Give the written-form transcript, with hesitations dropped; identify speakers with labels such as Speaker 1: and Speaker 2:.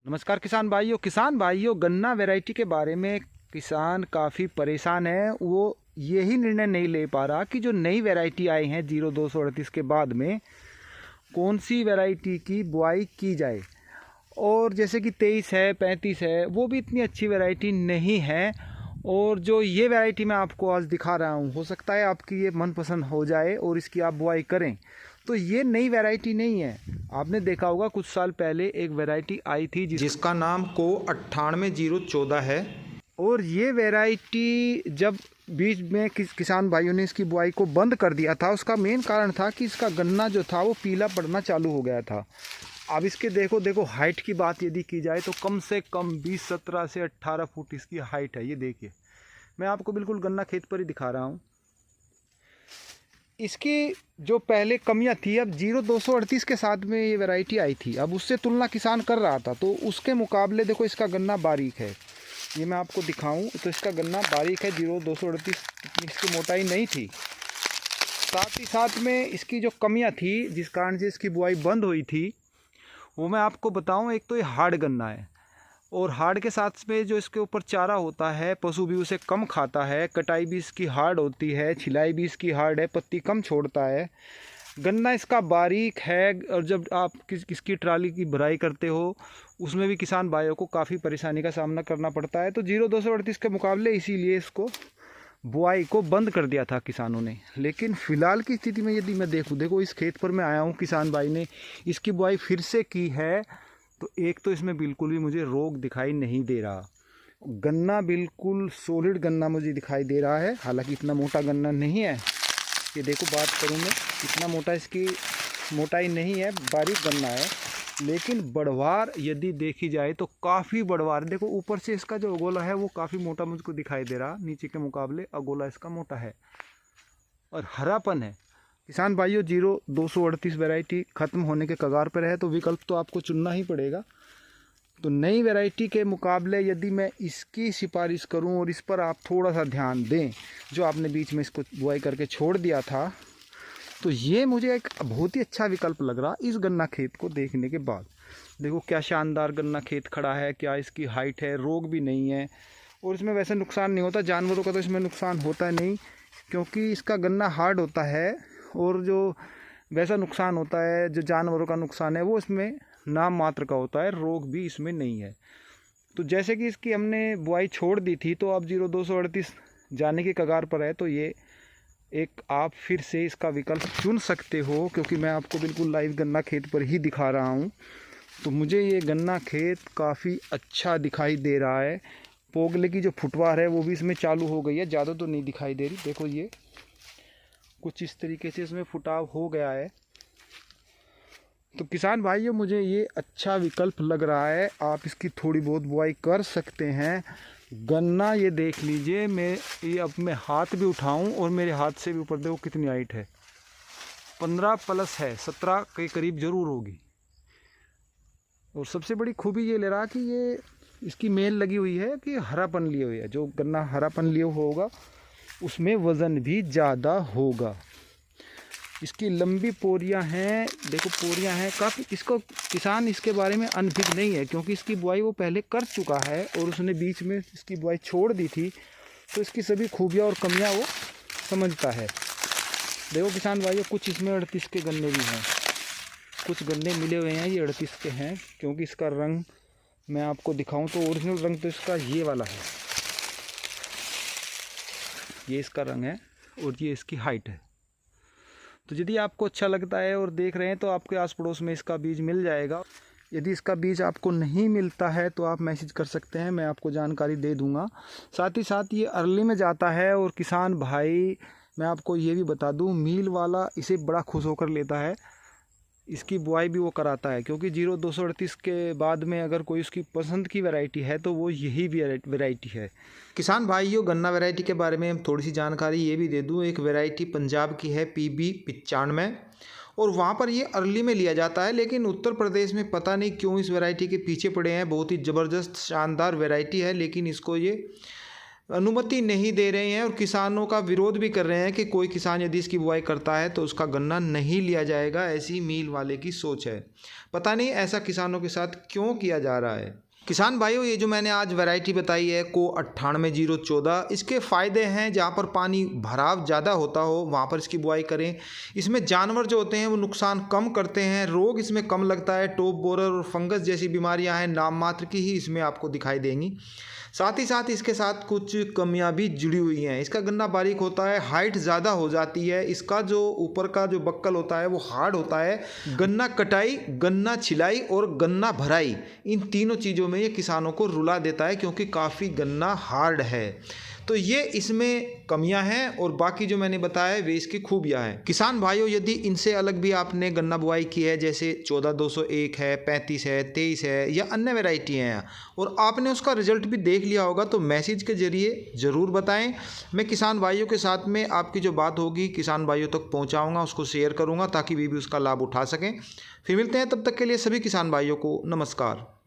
Speaker 1: नमस्कार किसान भाइयों गन्ना वैरायटी के बारे में किसान काफ़ी परेशान है। वो यही निर्णय नहीं ले पा रहा कि जो नई वैरायटी आई हैं 0238 के बाद में कौन सी वैरायटी की बुआई की जाए। और जैसे कि 23 है 35 है वो भी इतनी अच्छी वैरायटी नहीं है। और जो ये वैरायटी मैं आपको आज दिखा रहा हूँ हो सकता है आपकी ये मनपसंद हो जाए और इसकी आप बुआई करें। तो ये नई वैरायटी नहीं है। आपने देखा होगा कुछ साल पहले एक वैरायटी आई थी
Speaker 2: जिसका नाम को 98-014 है।
Speaker 1: और ये वैरायटी जब बीच में किसान भाइयों ने इसकी बुआई को बंद कर दिया था, उसका मेन कारण था कि इसका गन्ना जो था वो पीला पड़ना चालू हो गया था। अब इसके देखो हाइट की बात यदि की जाए तो कम से कम 17 से 18 फुट इसकी हाइट है। ये देखिए, मैं आपको बिल्कुल गन्ना खेत पर ही दिखा रहा हूँ। इसकी जो पहले कमियां थी, अब 0238 के साथ में ये वैरायटी आई थी, अब उससे तुलना किसान कर रहा था तो उसके मुकाबले देखो इसका गन्ना बारीक है। ये मैं आपको दिखाऊं तो इसका गन्ना बारीक है। 0238 इसकी मोटाई नहीं थी। साथ ही साथ में इसकी जो कमियां थी जिस कारण से इसकी बुआई बंद हुई थी वो मैं आपको बताऊं। एक तो ये हार्ड गन्ना है और हार्ड के साथ में जो इसके ऊपर चारा होता है पशु भी उसे कम खाता है। कटाई भी इसकी हार्ड होती है, छिलाई भी इसकी हार्ड है, पत्ती कम छोड़ता है। गन्ना इसका बारीक है और जब आप किसकी ट्राली की भराई करते हो उसमें भी किसान भाइयों को काफ़ी परेशानी का सामना करना पड़ता है। तो 0238 के मुकाबले इसीलिए इसको बुआई को बंद कर दिया था किसानों ने। लेकिन फ़िलहाल की स्थिति में यदि मैं देखो इस खेत पर मैं आया हूँ, किसान भाई ने इसकी बुआई फिर से की है। तो एक तो इसमें बिल्कुल भी मुझे रोग दिखाई नहीं दे रहा। गन्ना बिल्कुल सॉलिड गन्ना मुझे दिखाई दे रहा है। हालांकि इतना मोटा गन्ना नहीं है। ये देखो, बात करूँ मैं, इतना मोटा इसकी मोटाई नहीं है, बारीक गन्ना है। लेकिन बढ़वार यदि देखी जाए तो काफ़ी बढ़वार। देखो ऊपर से इसका जो अगोला है वो काफ़ी मोटा मुझको दिखाई दे रहा, नीचे के मुकाबले अगोला इसका मोटा है और हरापन है। किसान भाइयों 0238 वैरायटी ख़त्म होने के कगार पर है तो विकल्प तो आपको चुनना ही पड़ेगा। तो नई वैरायटी के मुकाबले यदि मैं इसकी सिफारिश करूं और इस पर आप थोड़ा सा ध्यान दें, जो आपने बीच में इसको बुआई करके छोड़ दिया था, तो ये मुझे एक बहुत ही अच्छा विकल्प लग रहा इस गन्ना खेत को देखने के बाद। देखो क्या शानदार गन्ना खेत खड़ा है, क्या इसकी हाइट है, रोग भी नहीं है और इसमें वैसे नुकसान नहीं होता। जानवरों का तो इसमें नुकसान होता नहीं क्योंकि इसका गन्ना हार्ड होता है। और जो वैसा नुकसान होता है जो जानवरों का नुकसान है वो इसमें नाम मात्र का होता है, रोग भी इसमें नहीं है। तो जैसे कि इसकी हमने बुआई छोड़ दी थी तो अब 0238 जाने की कगार पर है। तो ये एक आप फिर से इसका विकल्प चुन सकते हो क्योंकि मैं आपको बिल्कुल लाइव गन्ना खेत पर ही दिखा रहा हूँ। तो मुझे ये गन्ना खेत काफ़ी अच्छा दिखाई दे रहा है। पोगले की जो फुटवार है वो भी इसमें चालू हो गई है, ज़्यादा तो नहीं दिखाई दे रही। देखो ये कुछ इस तरीके से इसमें फुटाव हो गया है। तो किसान भाइयों मुझे ये अच्छा विकल्प लग रहा है, आप इसकी थोड़ी बहुत बुआई कर सकते हैं। गन्ना ये देख लीजिए, अब मैं हाथ भी उठाऊं और मेरे हाथ से भी ऊपर देखो कितनी हाइट है, 15 प्लस है, 17 के करीब ज़रूर होगी। और सबसे बड़ी खूबी ये ले रहा कि ये इसकी मेल लगी हुई है कि हरापन लिए हुई है। जो गन्ना हरापन लिए होगा उसमें वज़न भी ज़्यादा होगा। इसकी लंबी पोरियां हैं, देखो पोरियां हैं काफ़ी। इसको किसान इसके बारे में अनभिज्ञ नहीं है क्योंकि इसकी बुआई वो पहले कर चुका है और उसने बीच में इसकी बुआई छोड़ दी थी। तो इसकी सभी खूबियां और कमियां वो समझता है। देखो किसान भाइयों, कुछ इसमें 38 के गन्ने भी हैं, कुछ गन्ने मिले हुए हैं ये 38 के हैं। क्योंकि इसका रंग मैं आपको दिखाऊँ तो ओरिजिनल रंग तो इसका ये वाला है, ये इसका रंग है और ये इसकी हाइट है। तो यदि आपको अच्छा लगता है और देख रहे हैं तो आपके आस पड़ोस में इसका बीज मिल जाएगा। यदि इसका बीज आपको नहीं मिलता है तो आप मैसेज कर सकते हैं, मैं आपको जानकारी दे दूंगा। साथ ही साथ ये अर्ली में जाता है और किसान भाई मैं आपको ये भी बता दूं, मील वाला इसे बड़ा खुश होकर लेता है। इसकी बुआई भी वो कराता है क्योंकि 0238 के बाद में अगर कोई उसकी पसंद की वैरायटी है तो वो यही वैरायटी है।
Speaker 2: किसान भाइयों गन्ना वैरायटी के बारे में थोड़ी सी जानकारी ये भी दे दूं। एक वैरायटी पंजाब की है PB95 और वहाँ पर ये अर्ली में लिया जाता है। लेकिन उत्तर प्रदेश में पता नहीं क्यों इस वैरायटी के पीछे पड़े हैं। बहुत ही ज़बरदस्त शानदार वैरायटी है लेकिन इसको ये अनुमति नहीं दे रहे हैं और किसानों का विरोध भी कर रहे हैं कि कोई किसान यदि इसकी बुआई करता है तो उसका गन्ना नहीं लिया जाएगा। ऐसी मिल वाले की सोच है। पता नहीं ऐसा किसानों के साथ क्यों किया जा रहा है। किसान भाइयों, ये जो मैंने आज वैरायटी बताई है को 98-014, इसके फ़ायदे हैं जहाँ पर पानी भराव ज़्यादा होता हो वहाँ पर इसकी बुआई करें। इसमें जानवर जो होते हैं वो नुकसान कम करते हैं, रोग इसमें कम लगता है, टॉप बोरर और फंगस जैसी बीमारियाँ हैं नाम मात्र की ही इसमें आपको दिखाई देंगी। साथ ही साथ इसके साथ कुछ कमियां भी जुड़ी हुई हैं। इसका गन्ना बारीक होता है, हाइट ज़्यादा हो जाती है, इसका जो ऊपर का जो बक्कल होता है वो हार्ड होता है। गन्ना कटाई, गन्ना छिलाई और गन्ना भराई, इन तीनों चीज़ों में ये किसानों को रुला देता है क्योंकि काफ़ी गन्ना हार्ड है। तो ये इसमें कमियां हैं और बाकी जो मैंने बताया वे इसकी खूबियां हैं। किसान भाइयों, यदि इनसे अलग भी आपने गन्ना बुआई की है, जैसे 14201 है, 35 है, 23 है या अन्य वैरायटी हैं, और आपने उसका रिजल्ट भी देख लिया होगा तो मैसेज के जरिए ज़रूर बताएं। मैं किसान भाइयों के साथ में आपकी जो बात होगी किसान भाइयों तक पहुँचाऊँगा, उसको शेयर करूँगा ताकि वे भी उसका लाभ उठा सकें। फिर मिलते हैं, तब तक के लिए सभी किसान भाइयों को नमस्कार।